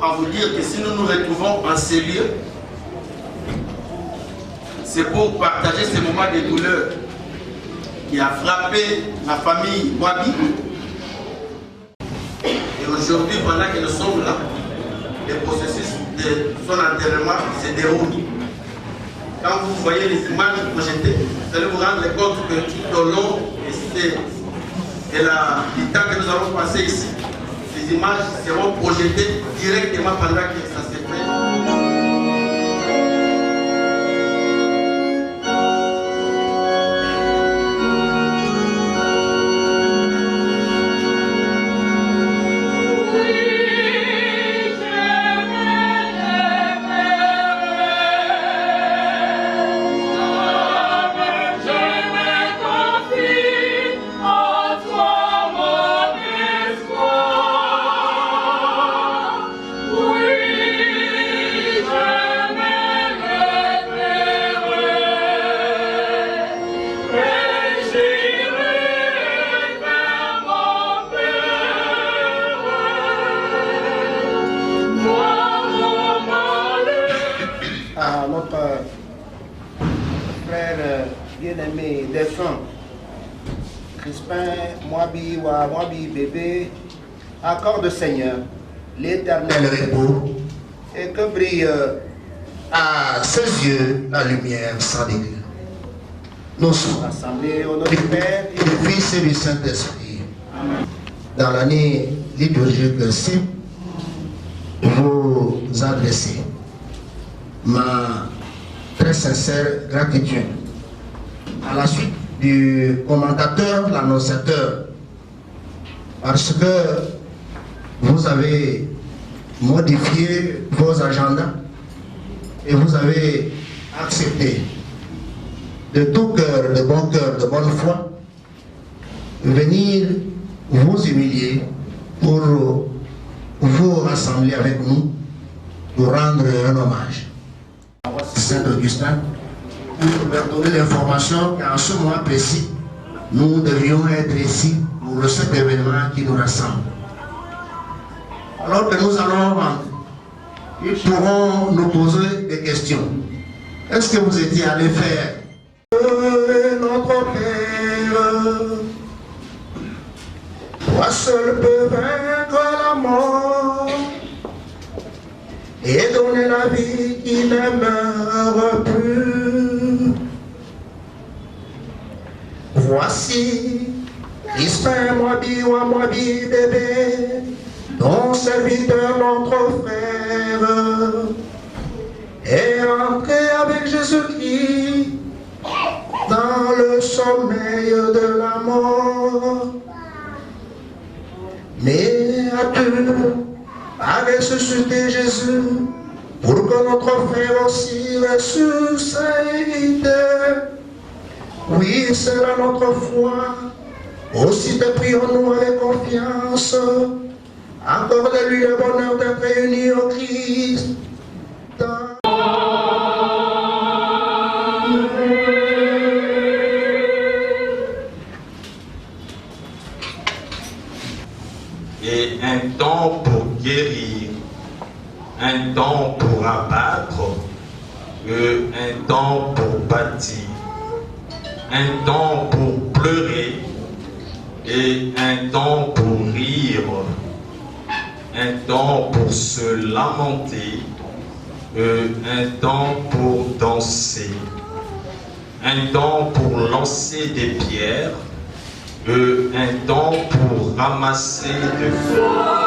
À vous dire que si nous nous retrouvons en ces lieux, c'est pour partager ces moments de douleur qui a frappé la famille Wabi. Et aujourd'hui, pendant que nous sommes là, le processus de son enterrement se déroule. Quand vous voyez les images projetées, vous allez vous rendre compte que tout au long de du temps que nous allons passer ici, les images seront projetées directement pendant que ça se fait. Bien-aimé défunt, Crispin, Moabi, bébé, accorde Seigneur l'éternel repos et que brille à ses yeux la lumière sans délire. Nous sommes rassemblés au nom du Père et du Fils et du Saint-Esprit. Dans l'année liturgique-ci, vous adressez ma très sincère gratitude à la suite du commentateur, l'annonciateur, parce que vous avez modifié vos agendas et vous avez accepté de tout cœur, de bon cœur, de bonne foi, venir vous humilier pour vous rassembler avec nous pour rendre un hommage. Saint-Augustin, pour leur donner l'information qu'en ce mois précis, nous devions être ici pour cet événement qui nous rassemble. Alors que nous allons rentrer, ils pourront nous poser des questions. Est-ce que vous étiez allé faire notre Père, toi seul peux vaincre la mort et donner la vie qui ne meurt plus. Voici Crispin Moabi bébé, ton serviteur, notre frère, est entré avec Jésus-Christ sommeil de la mort. Mais as-tu ressuscité Jésus pour que notre frère aussi ressuscite? Oui, c'est là notre foi. Aussi te prions-nous avec confiance. Accorde-lui le bonheur d'être unis au Christ. Et un temps pour guérir, un temps pour abattre, un temps pour bâtir, un temps pour pleurer et un temps pour rire, un temps pour se lamenter, un temps pour danser, un temps pour lancer des pierres, un temps pour ramasser des fleurs.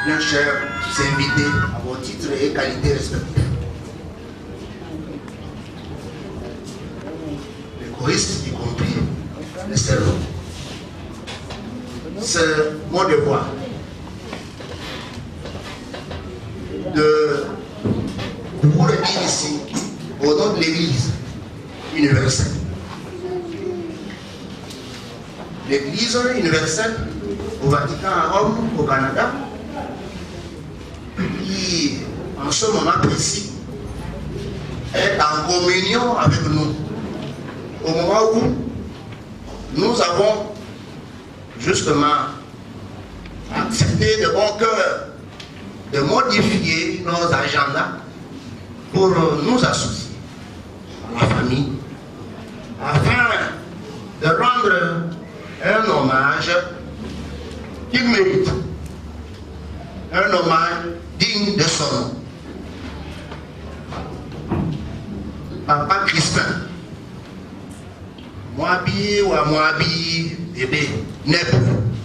Bien chers invités à vos titres et qualités respectifs. Les choristes, y compris les servants. C'est mon devoir de vous le dire ici au nom de l'Église universelle. L'Église universelle au Vatican, à Rome, au Canada, qui en ce moment précis est en communion avec nous. Au moment où nous avons justement accepté de bon cœur de modifier nos agendas pour nous associer à la famille afin de rendre un hommage qu'il mérite, un hommage digne de son nom. Papa Crispin, Moabi ou à Moabi, bébé, n'est plus.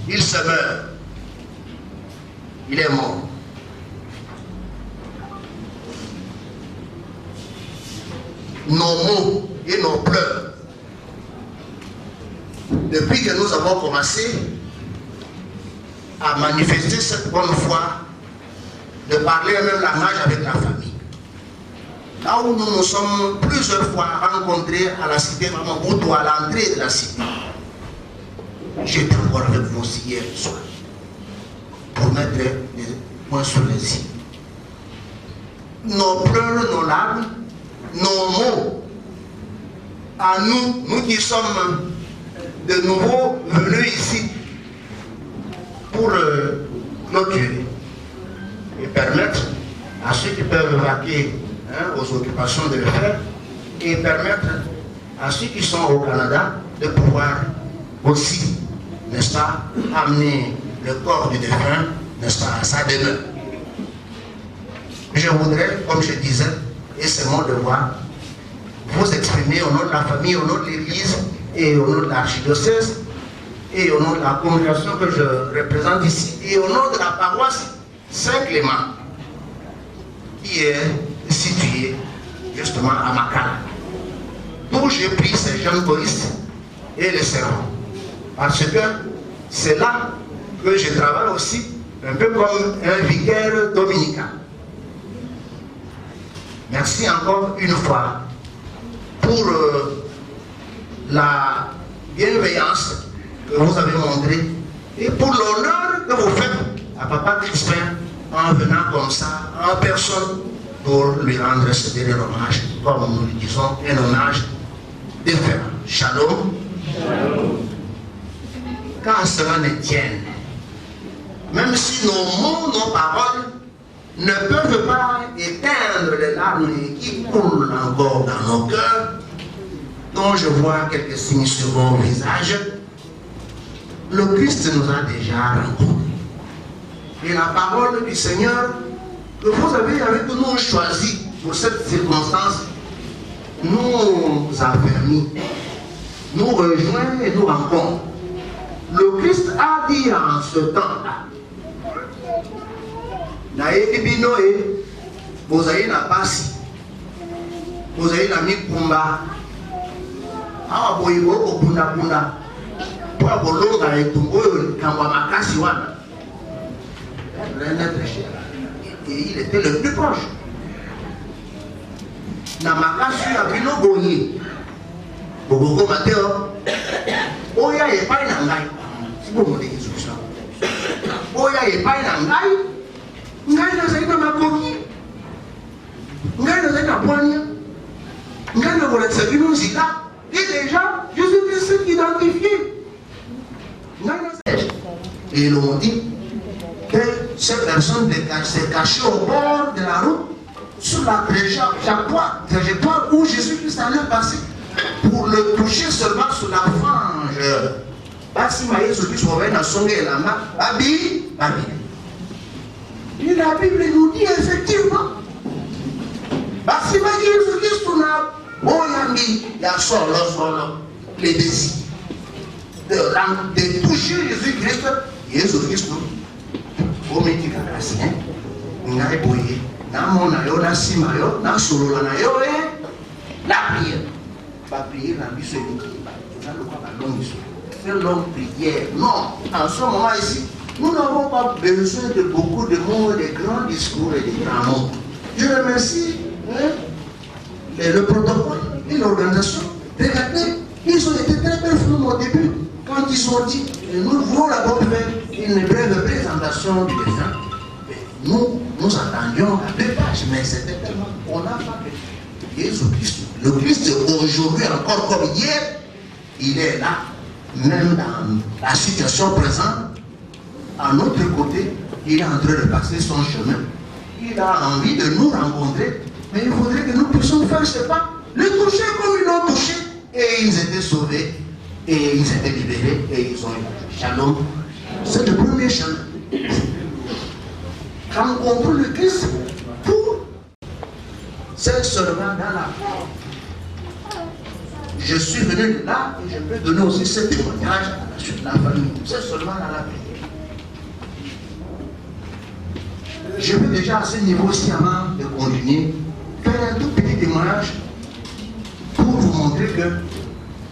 Il se meurt. Il est mort. Nos mots et nos pleurs, depuis que nous avons commencé à manifester cette bonne foi, de parler le même langage avec la famille. Là où nous nous sommes plusieurs fois rencontrés à la cité Mamaboutou, à l'entrée de la cité. J'étais encore avec vous aussi hier soir pour mettre des points sur les i. Nos pleurs, nos larmes, nos mots, à nous, nous qui sommes de nouveau venus ici pour clôturer et permettre à ceux qui peuvent vaquer aux occupations de le faire et permettre à ceux qui sont au Canada de pouvoir aussi, n'est-ce pas, amener le corps du défunt, n'est-ce pas, à sa demeure. Je voudrais, comme je disais, et c'est mon devoir, vous exprimer m'exprimer au nom de la famille, au nom de l'Église et au nom de l'archidiocèse et au nom de la congrégation que je représente ici et au nom de la paroisse Saint-Clément qui est située justement à Makala, d'où j'ai pris ces jeunes choristes et les servants. Parce que c'est là que je travaille aussi, un peu comme un vicaire dominicain. Merci encore une fois pour la bienveillance que vous avez montrée et pour l'honneur que vous faites à Papa Crispin en venant comme ça, en personne, pour lui rendre ce dernier hommage, comme nous le disons, un hommage déférent. Shalom. Shalom. Quand cela ne tienne, même si nos mots, nos paroles ne peuvent pas éteindre les larmes qui coulent encore dans nos cœurs, dont je vois quelques signes sur vos visages, le Christ nous a déjà rencontrés. Et la parole du Seigneur que vous avez avec nous choisi pour cette circonstance nous affermit, nous rejoint et nous rencontre. Le Christ a dit en ce temps-là, Naïe Binoé, vous avez la passe, vous avez la mi-kumba, awa boyibo obunda bunda, pour abolonga et tungo kangwa makasi wana. Et il était le plus proche. Na makasi ya bino boye, bogoko mateo, oya epai na ngai, si bomo de Yesu. Oya epai na ngai, ngai nazali na makoki, ngai nazali na poigne, ngai na kolakisa bino nzela. Et déjà, Jésus-Christ s'est identifié. Et ils ont dit que cette personne s'est cachée au bord de la route, sur la trajectoire où Jésus-Christ allait passer, pour le toucher seulement sur la frange. Basi ma Jésus-Christ revient dans son et la main, Babi. Et la Bible nous dit effectivement, Basi ma Jésus-Christ Oyambi, il y a solo, les désirs de toucher Jésus-Christ, Jésus-Christ, au métier cassien, il n'a pas boyé, n'a mon ayo, n'a simayo, n'a solo, n'a yo, la prière. Pas prier, la vie se dit, c'est longue prière. Non, en ce moment ici, nous n'avons pas besoin de beaucoup de mots, de grands discours et de grands mots. Je remercie. Le protocole et l'organisation, regardez, ils ont été très fermes au début quand ils ont dit nous voulons d'abord faire une brève présentation du président. Nous attendions à 2 pages, mais c'était tellement. On n'a pas fait. Jésus-Christ, le Christ aujourd'hui encore comme hier, il est là, même dans la situation présente, à notre côté, il est en train de passer son chemin. Il a envie de nous rencontrer. Mais il faudrait que nous puissions faire ce pas, le toucher comme ils l'ont touché, et ils étaient sauvés, et ils étaient libérés, et ils ont eu Shalom. C'est le premier chemin. Rencontrer le Christ pour c'est seulement dans la foi. Je suis venu de là, et je peux donner aussi ce témoignage à la suite de la famille. C'est seulement dans la prière. Je veux déjà à ce niveau-ci, avant de continuer, faire un tout petit témoignage pour vous montrer que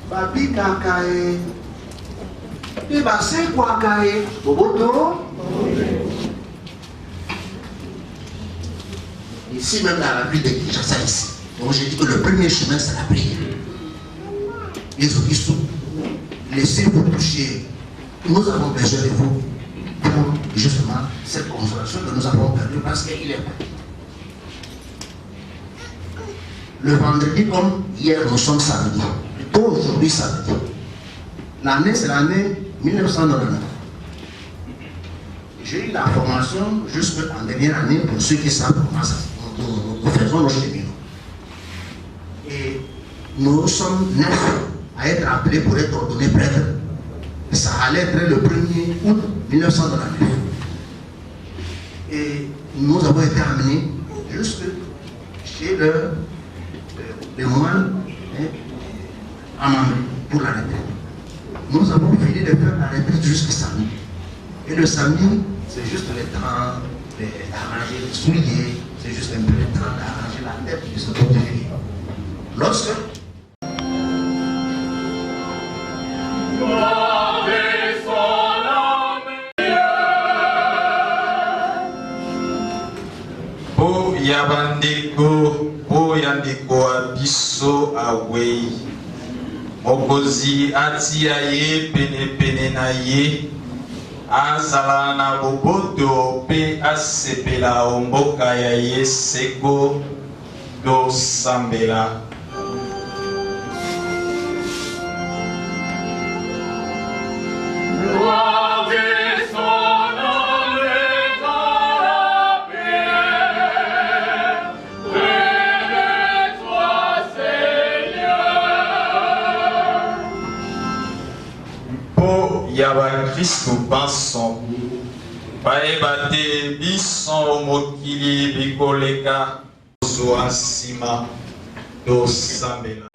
Babi Kakae, et Bassé Kwakae, Boboto. Ici, même dans la ville de Kinshasa, ici. Donc j'ai dit que le premier chemin, c'est la prière. Jésus-Christ, laissez-vous toucher. Nous avons besoin de vous pour justement cette consolation que nous avons perdue parce qu'il est prêt. Le vendredi, comme hier, nous sommes samedi. Aujourd'hui, samedi. L'année, c'est l'année 1999. J'ai eu la formation jusqu'en dernière année pour ceux qui savent comment nous faisons nos cheminots. Et nous sommes 9 à être appelés pour être ordonnés prêtres. Ça allait être le 1er août 1999. Et nous avons été amenés jusque chez le moine pour la retraite. Nous avons fini de faire la retraite jusqu'à samedi. Et le samedi, c'est juste le temps d'arranger les souliers, c'est juste un peu le temps d'arranger la tête de ce pauvre fille. Lorsque po yandeko abiso awei mokozi atia ye pene na ye azala na boboto pe asepela omboka ya ye seko tosambela. Yaba Christo Banson Baebate Bison Mokili Bikoleka Zo Ansima Do Sambela.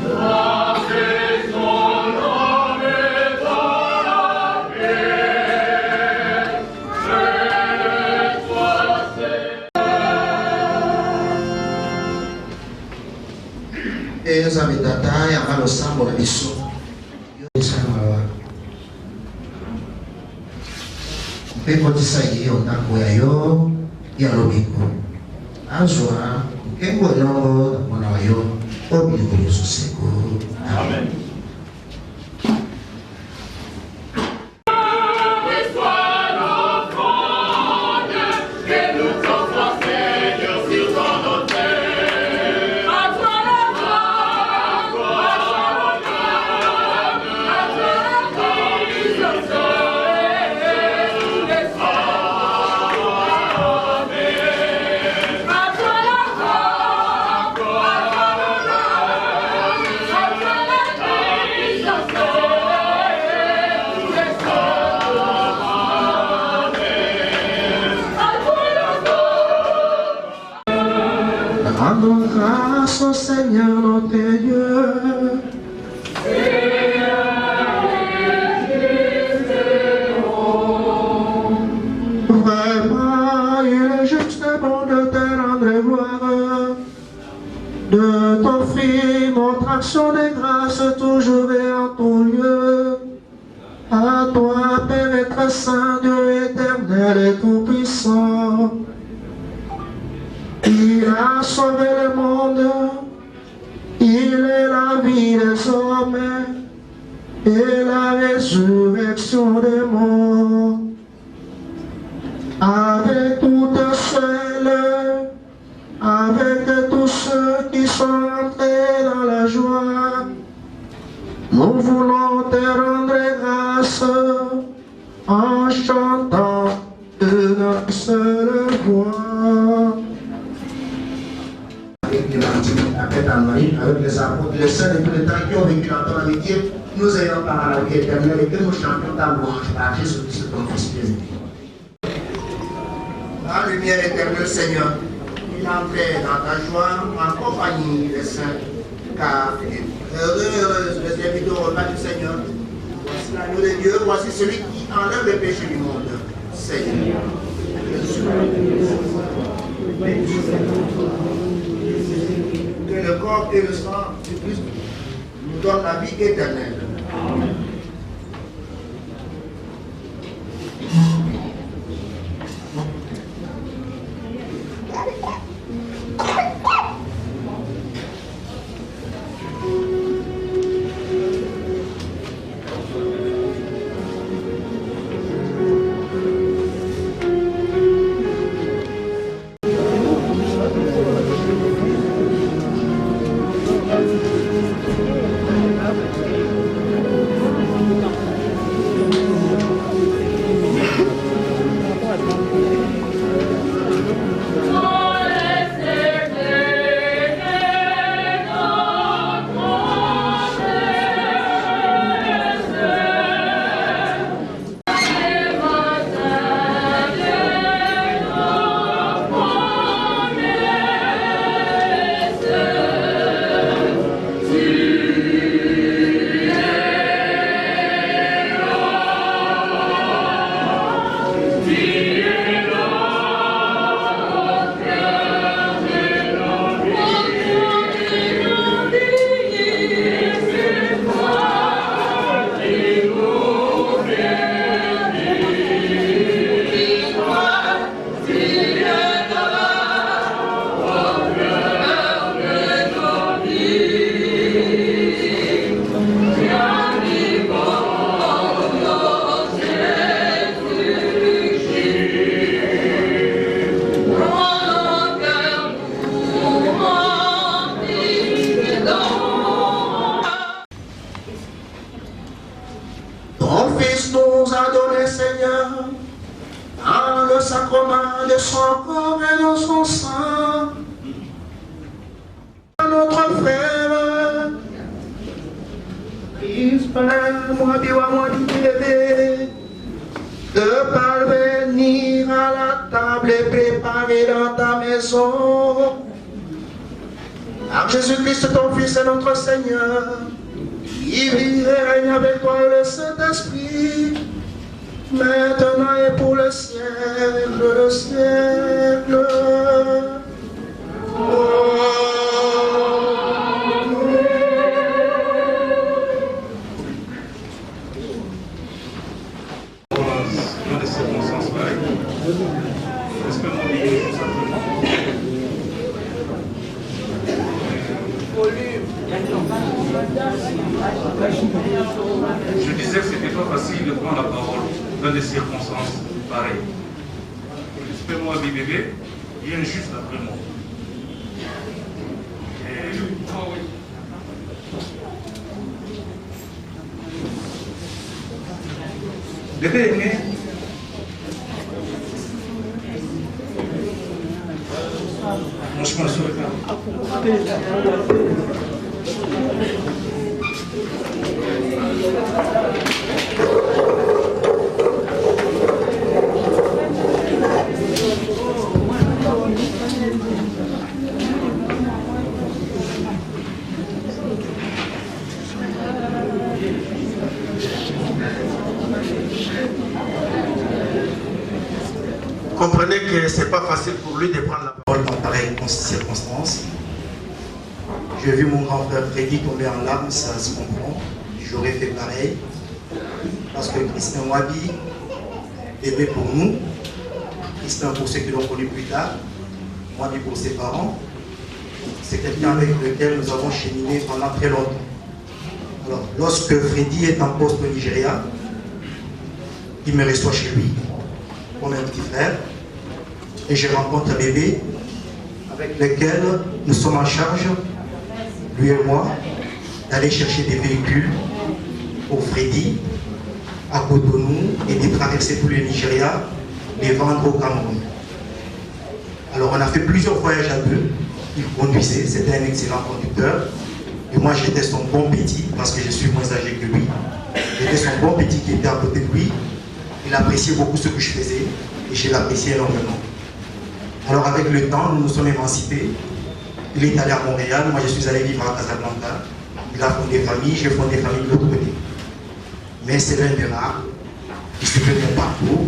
et Zabetata Yaba Sambo Biso Pekotisa ye ondako ya yo ya lobiko azwa kengo no mwana wa yo obiko Yesu seko. Amen. Rendons grâce au Seigneur notre Dieu. Vraiment, il est juste bon de te rendre gloire, de t'offrir notre action de grâce toujours et en tout lieu. À toi, Père et très saint, Dieu éternel et tout-puissant. Il a sauvé le monde, il est la vie des hommes et la résurrection des morts. Avec toutes celles, avec tous ceux qui sont entrés dans la joie, nous voulons te rendre grâce en chantant de notre seule voix. Avec Anne-Marie, avec les apôtres, les saints et tous les temps qui ont vécu dans ton amitié, nous ayons par la vie éternelle et que nous chantions ta louange par Jésus-Christ, ton Fils bien-aimé. La lumière éternelle, Seigneur, il entrait dans ta joie en compagnie des saints, car heureuse les invités au repas du Seigneur. Voici l'agneau de Dieu, voici celui qui enlève le péché du monde. Seigneur, que le corps et le sang du Christ nous donnent la vie éternelle. Amen. nous a donné, Seigneur, dans le sacrement de son corps et de son sang. Notre frère, Christ, moi, bébé, de parvenir à la table et préparer dans ta maison. Par Jésus-Christ, ton Fils et notre Seigneur, qui vit et règne avec toi le Saint-Esprit, maintenant et pour le siècle de siècle. Dans des circonstances pareilles, est-ce que mon billet tout simplement je disais que c'était pas facile de prendre la parole dans des circonstances pareilles. J'espère-moi, bébé, il y a un juste après moi. Bébé aimé, mon chemin sur le Comprenez que ce n'est pas facile pour lui de prendre la parole. Dans pareille circonstance. J'ai vu mon grand frère Freddy tomber en larmes, ça se comprend. J'aurais fait pareil. Parce que Christian Wabi, bébé pour nous, Christian pour ceux qui l'ont connu plus tard, Wabi pour ses parents, c'est quelqu'un avec lequel nous avons cheminé pendant très longtemps. Alors, lorsque Freddy est en poste au Nigeria, il me reçoit chez lui, comme un petit frère, et je rencontre un bébé avec lequel nous sommes en charge, lui et moi, d'aller chercher des véhicules pour Freddy à Cotonou et de traverser tout le Nigeria, les vendre au Cameroun. Alors on a fait plusieurs voyages à deux. Il conduisait, c'était un excellent conducteur. Et moi j'étais son bon petit, parce que je suis moins âgé que lui. J'étais son bon petit qui était à côté de lui. Il appréciait beaucoup ce que je faisais et je l'appréciais énormément. Alors avec le temps, nous nous sommes émancipés. Il est allé à Montréal, moi je suis allé vivre à Casablanca. Il a fondé famille, j'ai fondé famille de l'autre côté. Mais c'est l'un des rares qui se fait mon parcours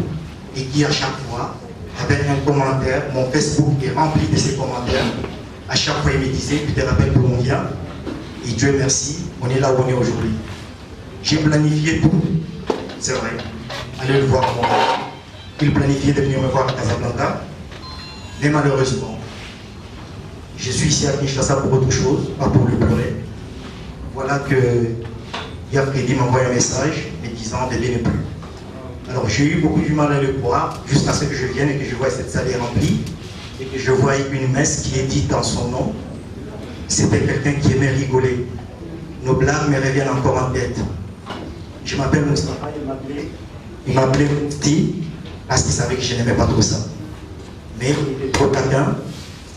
et qui à chaque fois, avec un commentaire, mon Facebook est rempli de ses commentaires. À chaque fois il me disait, tu te rappelles d'où on vient? Et Dieu merci, on est là où on est aujourd'hui. J'ai planifié tout, c'est vrai. Allez le voir à Montréal. Il planifiait de venir me voir à Casablanca. Mais malheureusement, je suis ici à Kinshasa pour autre chose, pas pour le pleurer. Voilà que hier Freddy m'a envoyé un message me disant bébé n'est plus. Alors j'ai eu beaucoup du mal à le croire, jusqu'à ce que je vienne et que je vois cette salle est remplie et que je vois une messe qui est dite en son nom. C'était quelqu'un qui aimait rigoler. Nos blagues me reviennent encore en tête. Je m'appelle Moustapha, il m'appelait Mousti parce qu'il savait que je n'aimais pas trop ça. Mais il était trop taquin,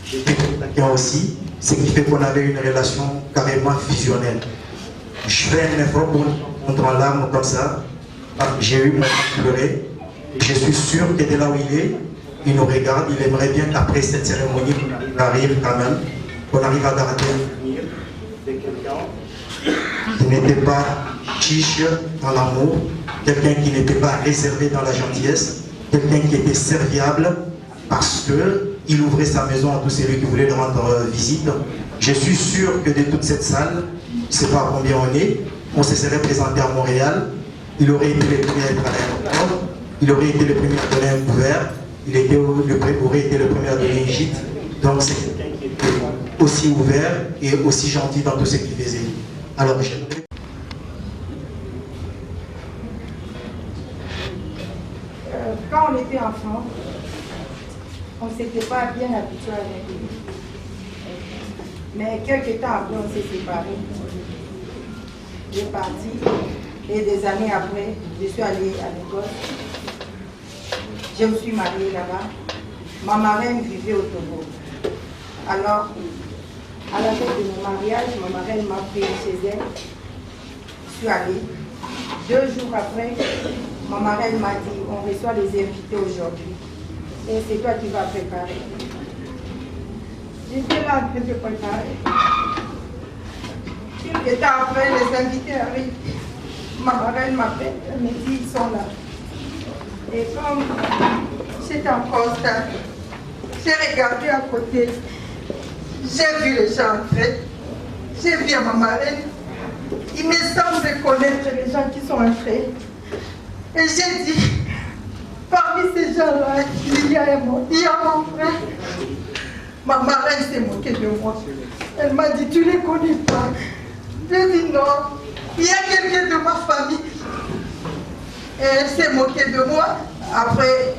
j'étais trop taquin aussi, ce qui fait qu'on avait une relation carrément fusionnelle. Je fais un effort pour nous rendre en larmes comme ça, parce que j'ai eu mon temps de pleurer, et je suis sûr que de là où il nous regarde, il aimerait bien qu'après cette cérémonie, qu'on arrive quand même, qu'on arrive à garder un souvenir de quelqu'un qui n'était pas chiche dans l'amour, quelqu'un qui n'était pas réservé dans la gentillesse, quelqu'un qui était serviable, parce qu'il ouvrait sa maison à tous celui qui voulait lui rendre visite. Je suis sûr que de toute cette salle, je ne sais pas combien on se serait présenté à Montréal, il aurait été le premier à être à l'aéroport, il aurait été le premier à donner un couvert, il aurait été le premier à donner une gîte. Donc c'est quelqu'un qui était aussi ouvert et aussi gentil dans tout ce qu'il faisait. Alors j'aimerais... Quand on était enfant, on ne s'était pas bien habitué avec lui. Mais quelques temps après, on s'est séparés. Il est parti. Et des années après, je suis allée à l'école. Je me suis mariée là-bas. Ma marraine vivait au Togo. Alors, à la fête de mon mariage, ma marraine m'a pris chez elle. Je suis allée. 2 jours après, ma marraine m'a dit, on reçoit les invités aujourd'hui. Et c'est toi qui vas préparer. J'étais là en train de préparer. Quelques temps après, les invités arrivent. Ma marraine m'appelle, elle me dit, ils sont là. Et comme j'étais en constat, j'ai regardé à côté, j'ai vu les gens entrer, j'ai vu ma marraine. Il me semble connaître les gens qui sont entrés. Et j'ai dit, parmi ces gens-là, il y a mon frère. Ma marraine s'est moquée de moi. Elle m'a dit, tu ne les connais pas. J'ai dit non, il y a quelqu'un de ma famille. Et elle s'est moquée de moi. Après,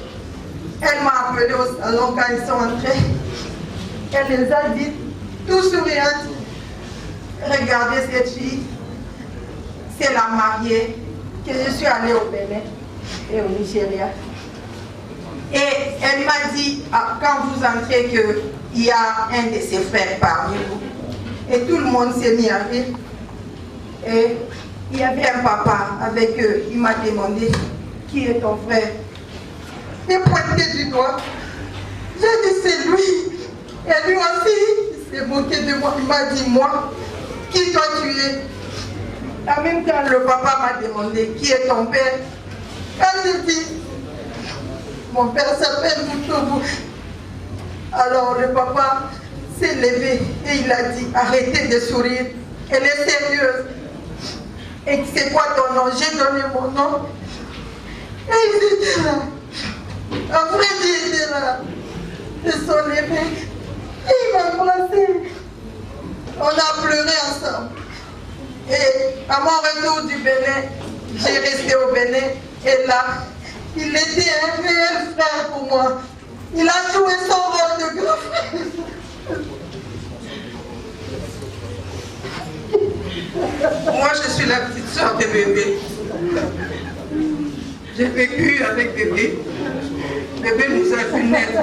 elle m'a appelé au salon quand ils sont entrés. Elle les a dit, tout souriante, regardez cette fille, c'est la mariée que je suis allée au Bénin et au Nigeria. Et elle m'a dit, quand vous entrez, qu'il y a un de ses frères parmi vous. Et tout le monde s'est mis à rire. Et il y avait un papa avec eux. Il m'a demandé, qui est ton frère? J'ai pointé du doigt. J'ai dit, c'est lui. Et lui aussi, il s'est moqué de moi. Il m'a dit, moi, qui toi tu es? En même temps, le papa m'a demandé, qui est ton père? Quand j'ai dit, mon père s'appelle Moutoubou. Alors le papa s'est levé et il a dit, arrêtez de sourire, elle est sérieuse. Et c'est quoi ton nom? J'ai donné mon nom. Et ils étaient là. Après, ils étaient là. Ils sont levés. Et il m'a embrassé. On a pleuré ensemble. Et à mon retour du Bénin, j'ai resté au Bénin. Et là, il était un réel frère pour moi. Il a joué son rôle de grand frère. Moi, je suis la petite soeur de bébé. J'ai vécu avec bébé. Bébé nous a vu naître.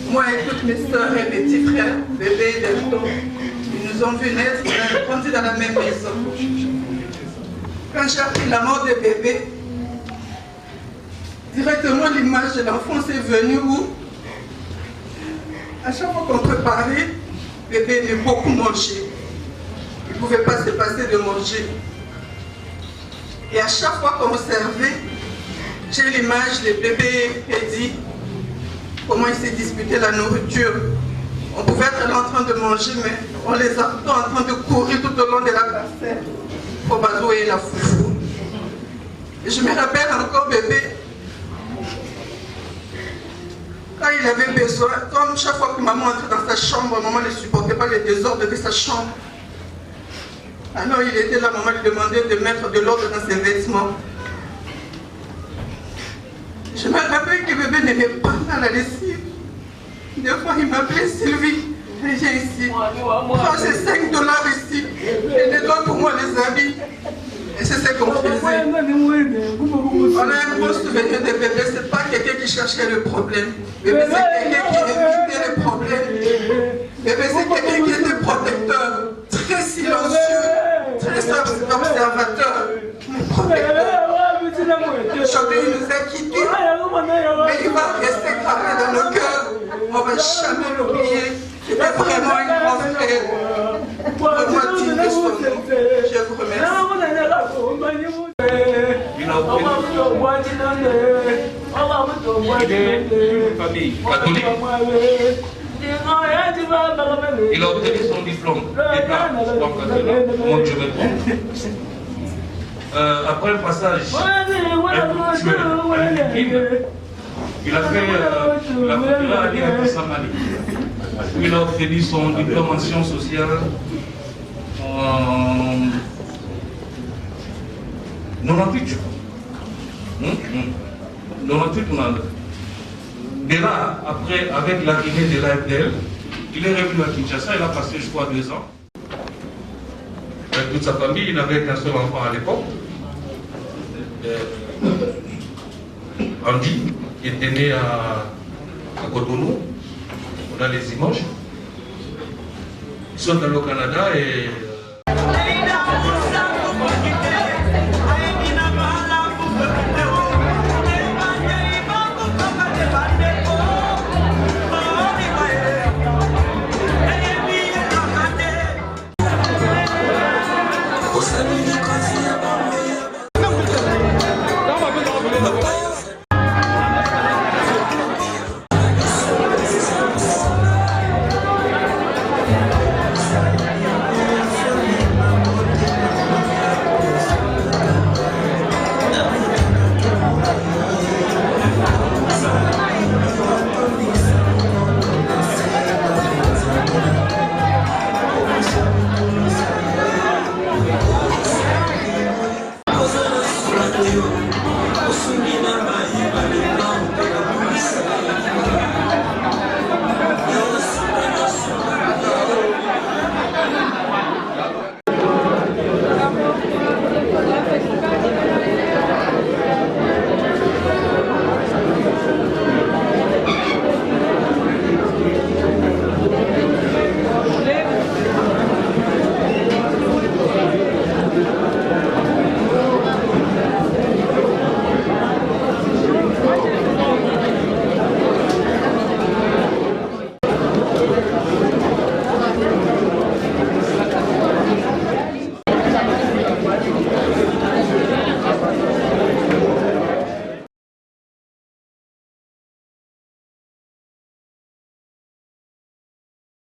Moi et toutes mes soeurs et mes petits frères, bébé et Delton, ils nous ont vu naître. On a grandi dans la même maison. Quand j'ai appris la mort de bébé, directement l'image de l'enfant s'est venue où, à chaque fois qu'on préparait, bébé aimait beaucoup manger. Il ne pouvait pas se passer de manger. Et à chaque fois qu'on servait, j'ai l'image de bébé Eddie, comment il s'est disputé la nourriture. On pouvait être là en train de manger, mais on les entend en train de courir tout au long de la parcelle pour bazouer la foufou. Et je me rappelle encore bébé, quand il avait besoin, comme chaque fois que maman entrait dans sa chambre, maman ne supportait pas les désordres de sa chambre. Alors il était là, maman lui demandait de mettre de l'ordre dans ses vêtements. Je me rappelle que bébé n'aimait pas dans la lessive. Des fois il m'appelait Sylvie. Et j'ai ici, prends ces $5 ici et nettoie pour moi les habits. Et c'est ce qu'on faisait. On a un gros souvenir de bébé, c'est pas quelqu'un qui cherchait le problème. Bébé c'est quelqu'un qui évitait les problèmes. Bébé c'est quelqu'un qui était protecteur, très silencieux, très observateur, mais protecteur. Aujourd'hui il nous a quittés, mais il va rester gravé dans nos cœurs. On ne va jamais l'oublier. C'était vraiment un grand frère. Vraiment digne de son nom. Je vous remercie. Il est d'une famille catholique. Il a obtenu son diplôme d'État en catholique, Montjoubel. Après le passage intellectuel à l'Église, il a fait la direction Samali. Il a obtenu son diplôme en sciences sociales en 98, je crois. 98 ou 99. De là, après, avec l'arrivée de l'AFDL, il est revenu à Kinshasa, il a passé, je crois, 2 ans. Avec toute sa famille, il n'avait qu'un seul enfant à l'époque. Andy, qui était né à Cotonou. On a les images. Ils sont allés au Canada et Osani ni kazi ya mama.